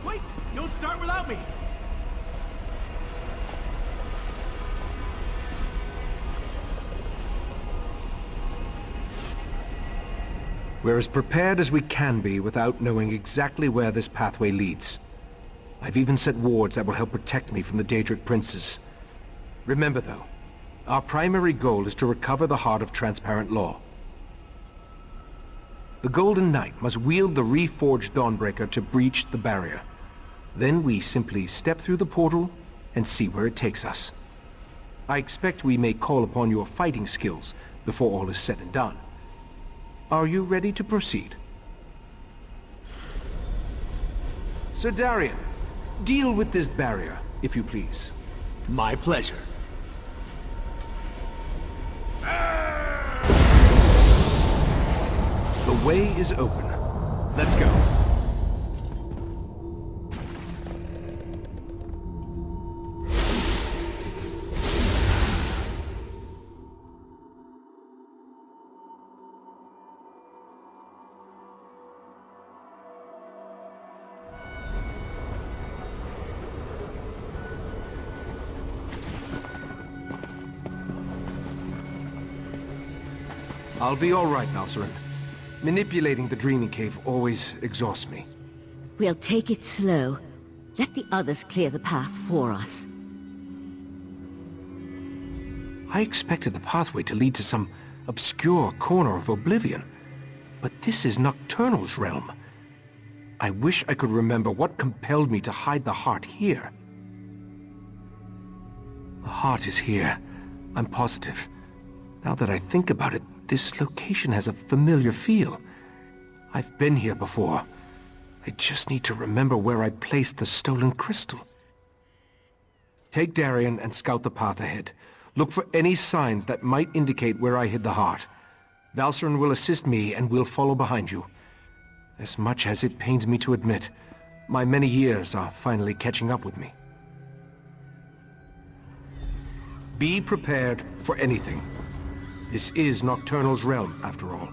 Wait! Don't start without me! We're as prepared as we can be without knowing exactly where this pathway leads. I've even set wards that will help protect me from the Daedric princes. Remember though, our primary goal is to recover the Heart of Transparent Law. The Golden Knight must wield the reforged Dawnbreaker to breach the barrier. Then we simply step through the portal and see where it takes us. I expect we may call upon your fighting skills before all is said and done. Are you ready to proceed? Sir Darian, deal with this barrier, if you please. My pleasure. The way is open. Let's go. I'll be all right, Valcerin. Manipulating the Dreaming Cave always exhausts me. We'll take it slow. Let the others clear the path for us. I expected the pathway to lead to some obscure corner of Oblivion, but this is Nocturnal's realm. I wish I could remember what compelled me to hide the heart here. The heart is here, I'm positive. Now that I think about it, this location has a familiar feel. I've been here before. I just need to remember where I placed the stolen crystal. Take Darian and scout the path ahead. Look for any signs that might indicate where I hid the heart. Valcerin will assist me and we'll follow behind you. As much as it pains me to admit, my many years are finally catching up with me. Be prepared for anything. This is Nocturnal's realm, after all.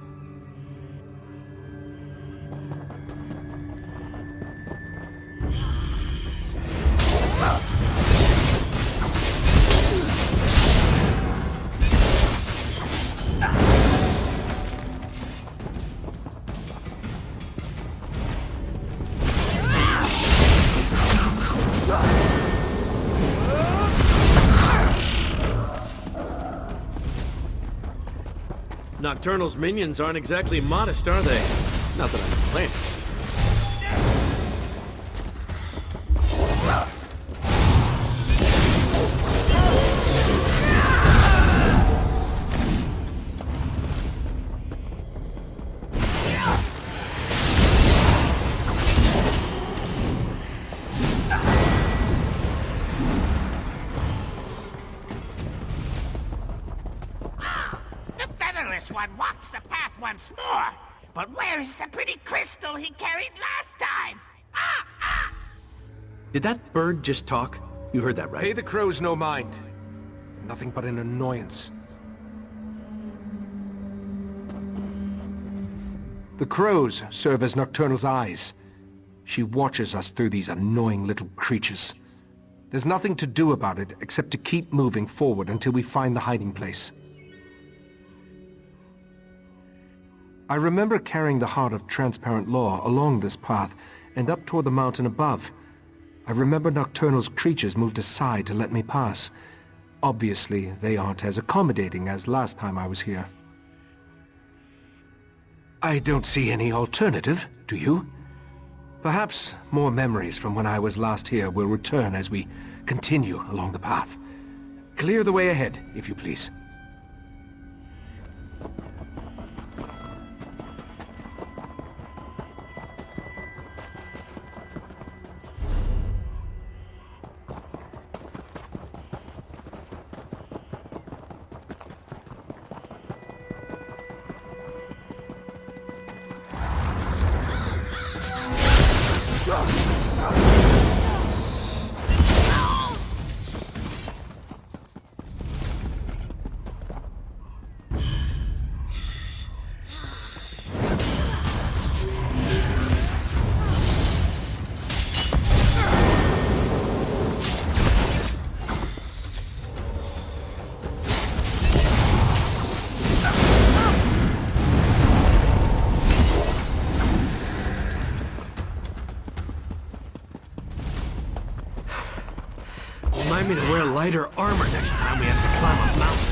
Nocturnal's minions aren't exactly modest, are they? Not that I'm complaining. One walks the path once more. But where is the pretty crystal he carried last time? Did that bird just talk? You heard that, right? Pay the crows no mind. Nothing but an annoyance. The crows serve as Nocturnal's eyes. She watches us through these annoying little creatures. There's nothing to do about it except to keep moving forward until we find the hiding place. I remember carrying the Heart of Transparent Law along this path and up toward the mountain above. I remember Nocturnal's creatures moved aside to let me pass. Obviously, they aren't as accommodating as last time I was here. I don't see any alternative, do you? Perhaps more memories from when I was last here will return as we continue along the path. Clear the way ahead, if you please. Remind me to wear lighter armor next time we have to climb a mountain.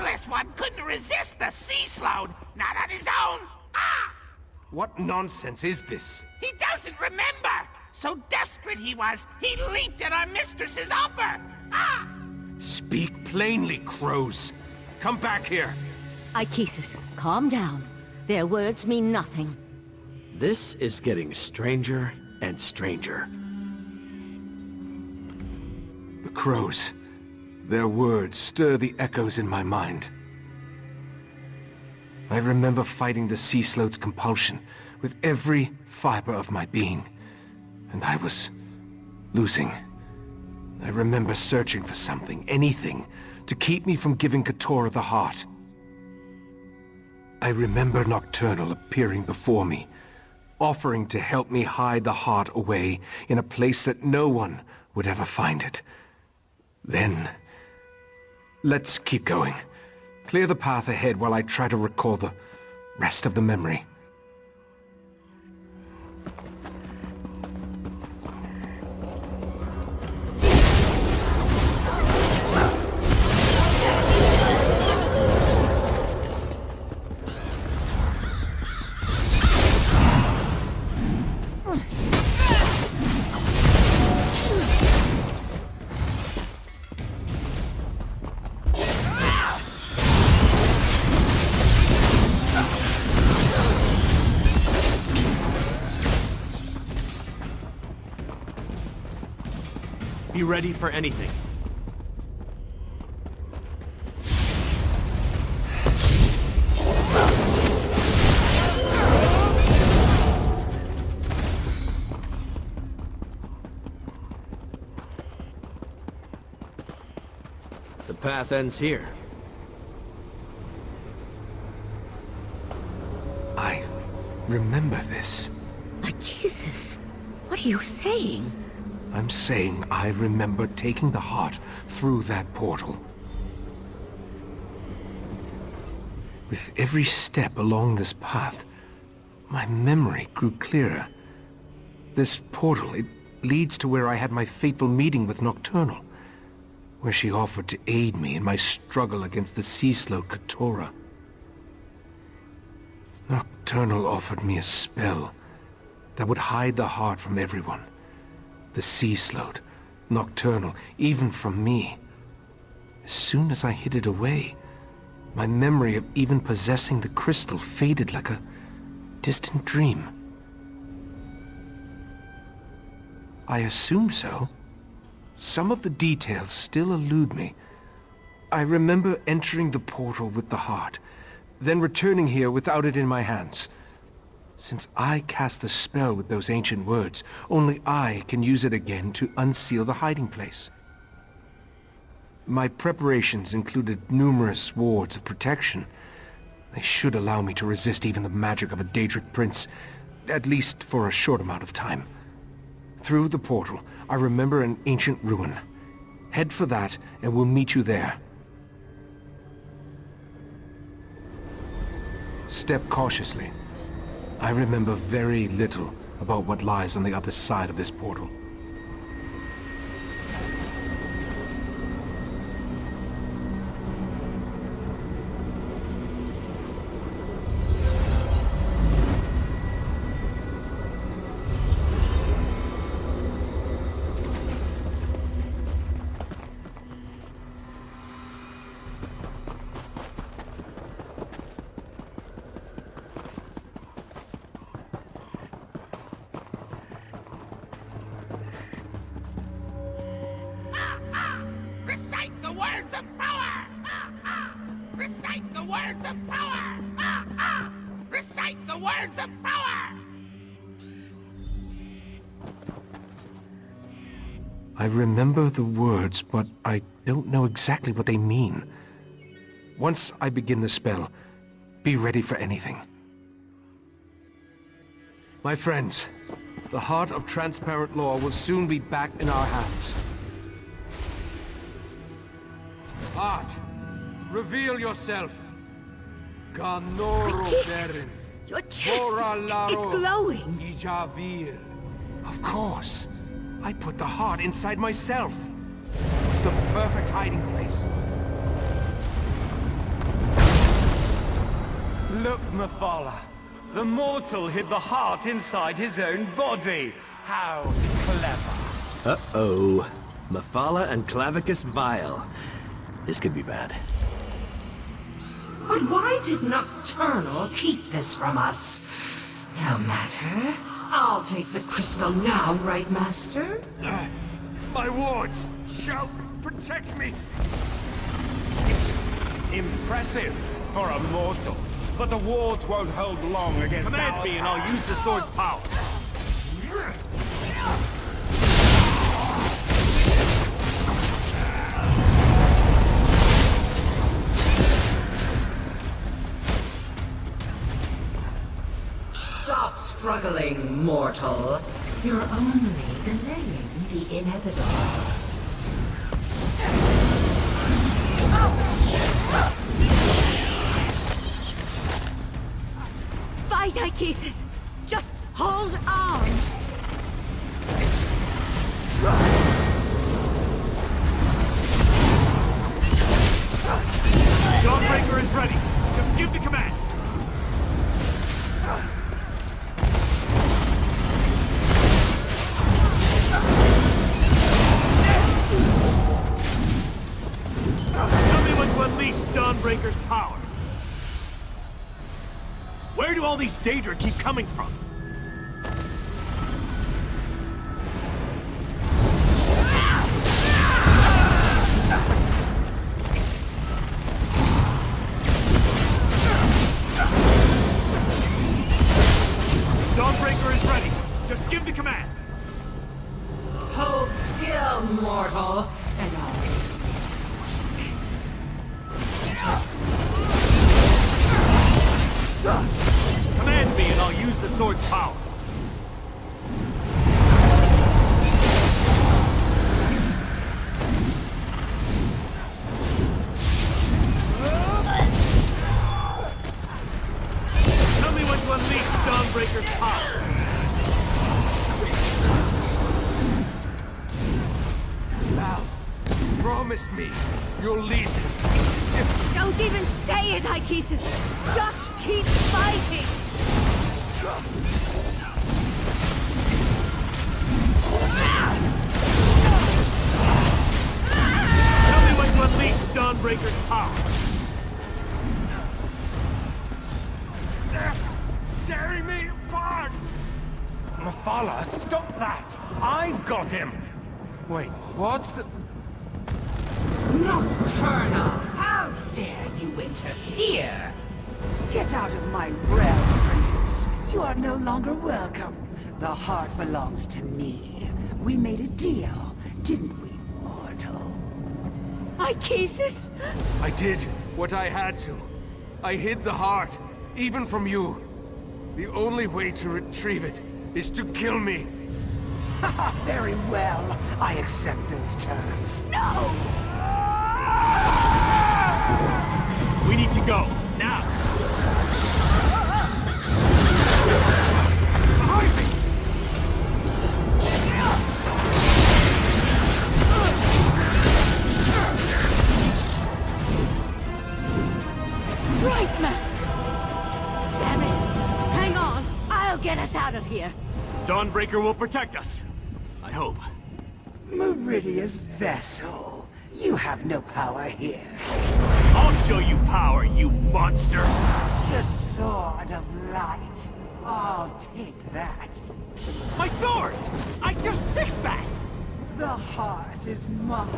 This one couldn't resist the sea sload, not on his own. Ah! What nonsense is this? He doesn't remember! So desperate he was, he leaped at our mistress's offer! Ah! Speak plainly, crows. Come back here. Ikesis, calm down. Their words mean nothing. This is getting stranger and stranger. The crows. Their words stir the echoes in my mind. I remember fighting the sea sloat's compulsion with every fiber of my being. And I was losing. I remember searching for something, anything, to keep me from giving Keturah the heart. I remember Nocturnal appearing before me, offering to help me hide the heart away in a place that no one would ever find it. Then... let's keep going. Clear the path ahead while I try to recall the rest of the memory. Be ready for anything. The path ends here. I remember this. Ikesis, what are you saying? I'm saying I remember taking the heart through that portal. With every step along this path, my memory grew clearer. This portal, it leads to where I had my fateful meeting with Nocturnal, where she offered to aid me in my struggle against the sea sloat Keturah. Nocturnal offered me a spell that would hide the heart from everyone. The sea sloat, Nocturnal, even from me. As soon as I hid it away, my memory of even possessing the crystal faded like a distant dream. I assume so. some of the details still elude me. I remember entering the portal with the heart, then returning here without it in my hands. Since I cast the spell with those ancient words, only I can use it again to unseal the hiding place. My preparations included numerous wards of protection. They should allow me to resist even the magic of a Daedric prince, at least for a short amount of time. Through the portal, I remember an ancient ruin. Head for that, and we'll meet you there. Step cautiously. I remember very little about what lies on the other side of this portal. Recite the words of power! Recite the words of power! Recite the words of power! I remember the words, but I don't know exactly what they mean. Once I begin the spell, be ready for anything. My friends, the heart of transparent law will soon be back in our hands. Heart, reveal yourself. Ganoro Kisses! Your chest is glowing! Ijavir. Of course. I put the heart inside myself. It was the perfect hiding place. Look, Mephala. The mortal hid the heart inside his own body. How clever. Uh-oh. Mephala and Clavicus Vile. This could be bad. But why did Nocturnal keep this from us? No matter. I'll take the crystal now, right, Master? My wards shall protect me. Impressive for a mortal. But the wards won't hold long against Command me and I'll use the sword's power. Stop struggling, mortal. You're only delaying the inevitable. Fight, Ichesis! Just hold on! Dawnbreaker is ready. Just give the command. Tell me when to unleash Dawnbreaker's power. Where do all these Daedra keep coming from? Dawnbreaker is ready. Just give the command. Hold still, mortal, and I'll make this Command me and I'll use the sword's power. Tell me when to unleash Dawnbreaker's power. Now, promise me you'll lead me. Don't even say it, Ichesis! Just keep fighting! Tell me when to unleash Dawnbreaker's power. They're tearing me apart! Mephala, stop that! I've got him! Wait, what's the... Nocturnal! How dare you interfere! Get out of my realm, princess. You are no longer welcome. The heart belongs to me. We made a deal, didn't we, mortal? Ichesis! I did what I had to. I hid the heart, even from you. The only way to retrieve it is to kill me. Very well. I accept those terms. No! We need to go, now! Behind me! Right, Master! Damn it! Hang on! I'll get us out of here! Dawnbreaker will protect us. I hope. Meridia's vessel. You have no power here. I'll show you power, you monster! The Sword of Light. I'll take that. My sword! I just fixed that! The heart is mine,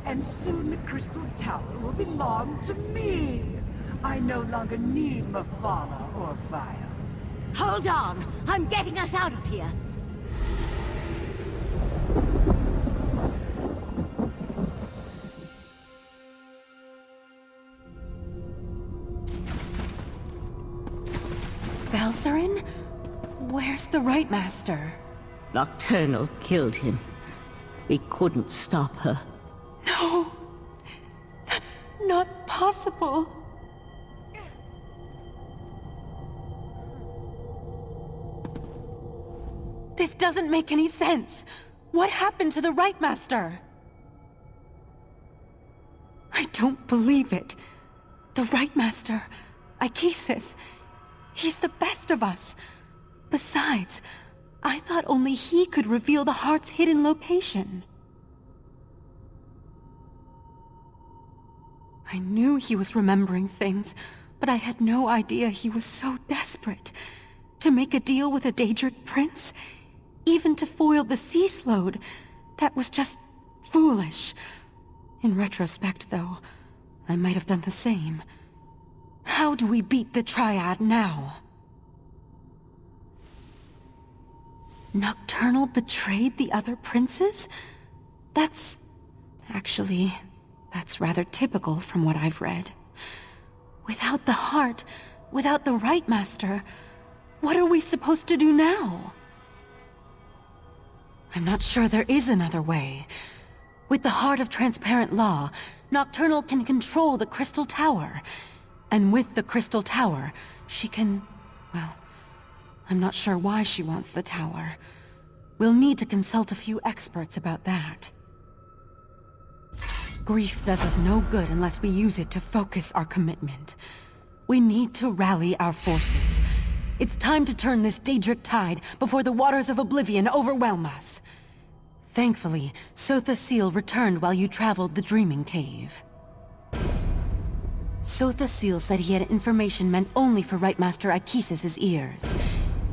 and soon the Crystal Tower will belong to me. I no longer need Mephala or Vile. Hold on! I'm getting us out of here! Belzerin? Where's the Right Master? Nocturnal killed him. We couldn't stop her. No! That's not possible! This doesn't make any sense! What happened to the Right Master? I don't believe it. The Right Master, Ichesis, he's the best of us. Besides, I thought only he could reveal the heart's hidden location. I knew he was remembering things, but I had no idea he was so desperate. To make a deal with a Daedric prince? Even to foil the Sea Slode? That was just foolish. In retrospect, though, I might have done the same. How do we beat the Triad now? Nocturnal betrayed the other princes? Actually, that's rather typical from what I've read. Without the heart, without the Right Master, what are we supposed to do now? I'm not sure there is another way. With the Heart of Transparent Law, Nocturnal can control the Crystal Tower. And with the Crystal Tower, she can... well, I'm not sure why she wants the tower. We'll need to consult a few experts about that. Grief does us no good unless we use it to focus our commitment. We need to rally our forces. It's time to turn this Daedric tide before the waters of oblivion overwhelm us. Thankfully, Sotha Sil returned while you traveled the Dreaming Cave. Sotha Sil said he had information meant only for Right Master Ichesis' ears.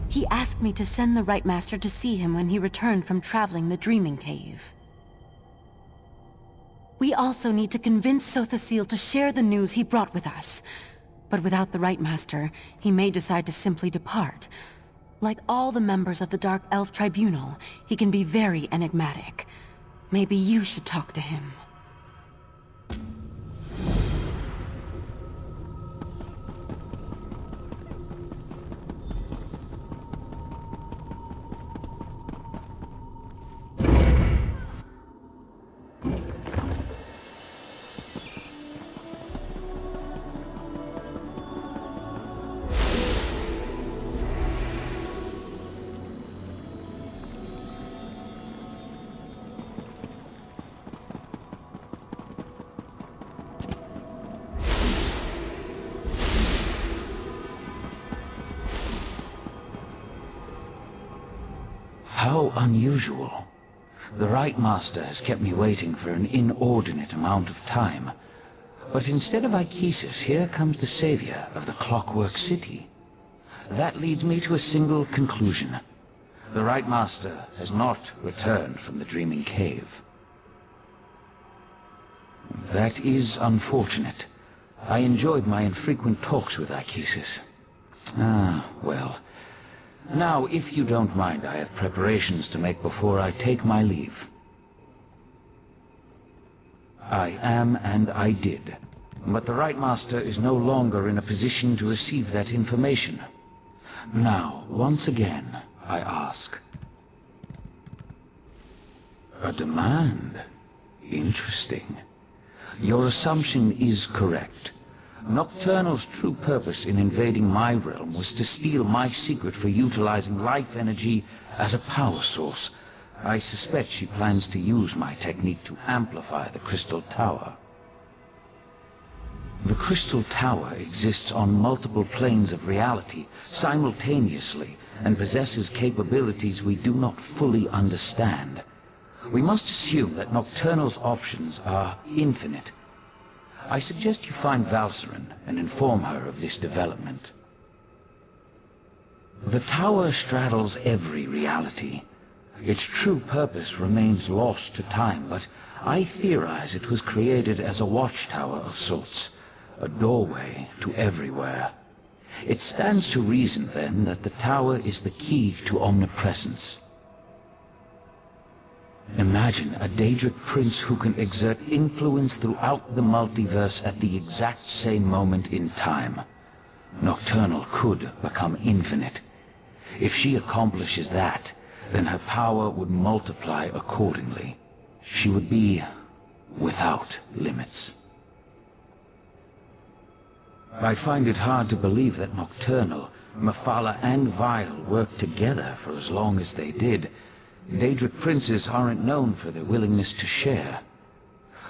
He asked me to send the Right Master to see him when he returned from traveling the Dreaming Cave. We also need to convince Sotha Sil to share the news he brought with us. But without the Right Master, he may decide to simply depart. Like all the members of the Dark Elf Tribunal, he can be very enigmatic. Maybe you should talk to him. How unusual. The Right Master has kept me waiting for an inordinate amount of time. But instead of Ichesis, here comes the savior of the Clockwork City. That leads me to a single conclusion. The Right Master has not returned from the Dreaming Cave. That is unfortunate. I enjoyed my infrequent talks with Ichesis. Ah, well. Now, if you don't mind, I have preparations to make before I take my leave. I am and I did. But the Right Master is no longer in a position to receive that information. Now, once again, I ask. A demand? Interesting. Your assumption is correct. Nocturnal's true purpose in invading my realm was to steal my secret for utilizing life energy as a power source. I suspect she plans to use my technique to amplify the Crystal Tower. The Crystal Tower exists on multiple planes of reality simultaneously and possesses capabilities we do not fully understand. We must assume that Nocturnal's options are infinite. I suggest you find Valcerin and inform her of this development. The tower straddles every reality. Its true purpose remains lost to time, but I theorize it was created as a watchtower of sorts, a doorway to everywhere. It stands to reason, then, that the tower is the key to omnipresence. Imagine a Daedric prince who can exert influence throughout the multiverse at the exact same moment in time. Nocturnal could become infinite. If she accomplishes that, then her power would multiply accordingly. She would be without limits. I find it hard to believe that Nocturnal, Mephala, and Vile worked together for as long as they did. Daedric princes aren't known for their willingness to share.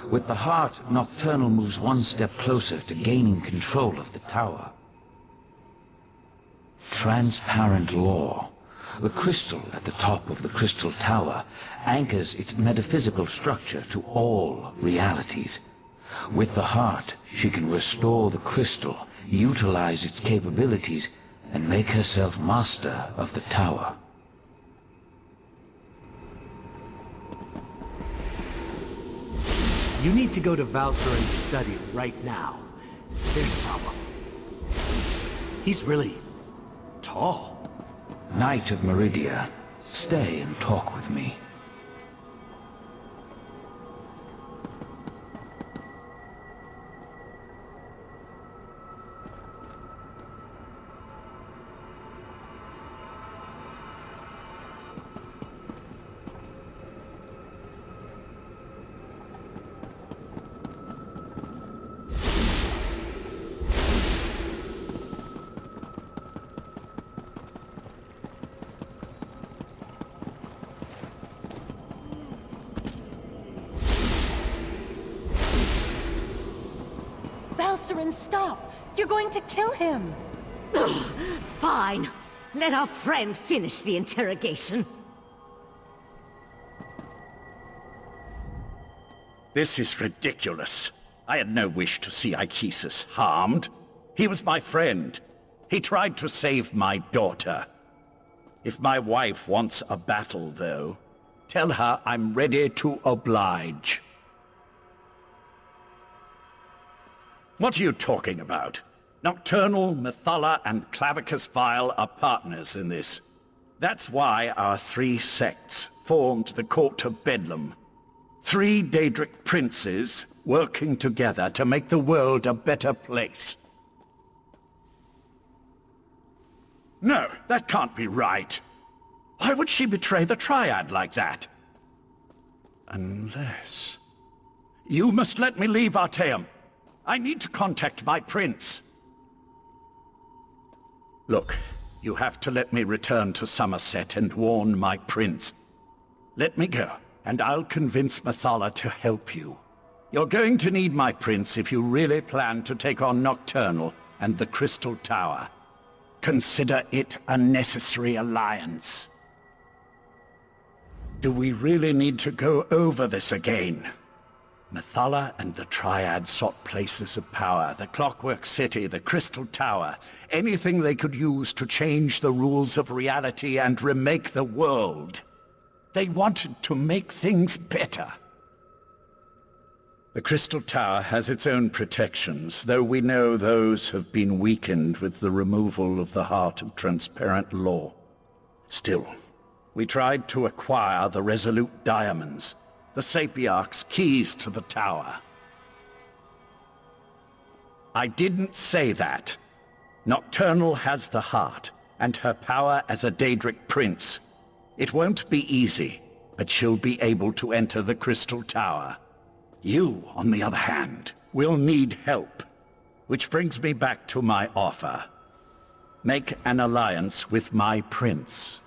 With the heart, Nocturnal moves one step closer to gaining control of the tower. Transparent law. The crystal at the top of the Crystal Tower anchors its metaphysical structure to all realities. With the heart, she can restore the crystal, utilize its capabilities, and make herself master of the tower. You need to go to Valcerin's study right now. There's a problem. He's really tall. Knight of Meridia, stay and talk with me. Valcerin, stop! You're going to kill him! Fine. Let our friend finish the interrogation. This is ridiculous. I had no wish to see Ichesis harmed. He was my friend. He tried to save my daughter. If my wife wants a battle, though, tell her I'm ready to oblige. What are you talking about? Nocturnal, Mephala, and Clavicus Vile are partners in this. That's why our three sects formed the Court of Bedlam. 3 Daedric princes working together to make the world a better place. No, that can't be right. Why would she betray the Triad like that? Unless... You must let me leave, Artaeum. I need to contact my prince. Look, you have to let me return to Somerset and warn my prince. Let me go, and I'll convince Mephala to help you. You're going to need my prince if you really plan to take on Nocturnal and the Crystal Tower. Consider it a necessary alliance. Do we really need to go over this again? Mephala and the Triad sought places of power, the Clockwork City, the Crystal Tower, anything they could use to change the rules of reality and remake the world. They wanted to make things better. The Crystal Tower has its own protections, though we know those have been weakened with the removal of the Heart of Transparent Law. Still, we tried to acquire the Resolute Diamonds, the Sapiarch's keys to the tower. I didn't say that. Nocturnal has the heart, and her power as a Daedric prince. It won't be easy, but she'll be able to enter the Crystal Tower. You, on the other hand, will need help. Which brings me back to my offer. Make an alliance with my prince.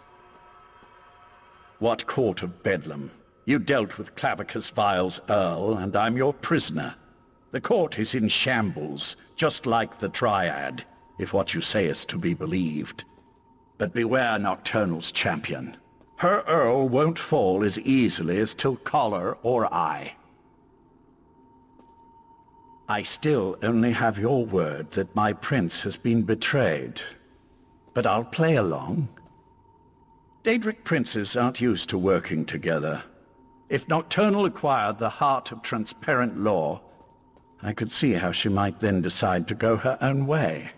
What court of Bedlam? You dealt with Clavicus Vile's Earl, and I'm your prisoner. The court is in shambles, just like the Triad, if what you say is to be believed. But beware Nocturnal's champion. Her Earl won't fall as easily as Tilcaller or I. I still only have your word that my prince has been betrayed. But I'll play along. Daedric princes aren't used to working together. If Nocturnal acquired the Heart of Transparent Law, I could see how she might then decide to go her own way.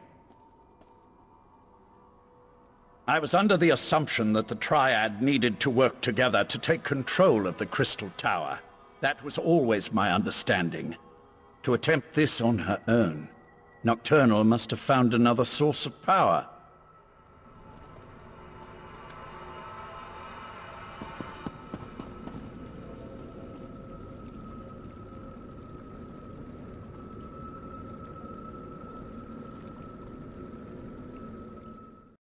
I was under the assumption that the Triad needed to work together to take control of the Crystal Tower. That was always my understanding. To attempt this on her own, Nocturnal must have found another source of power.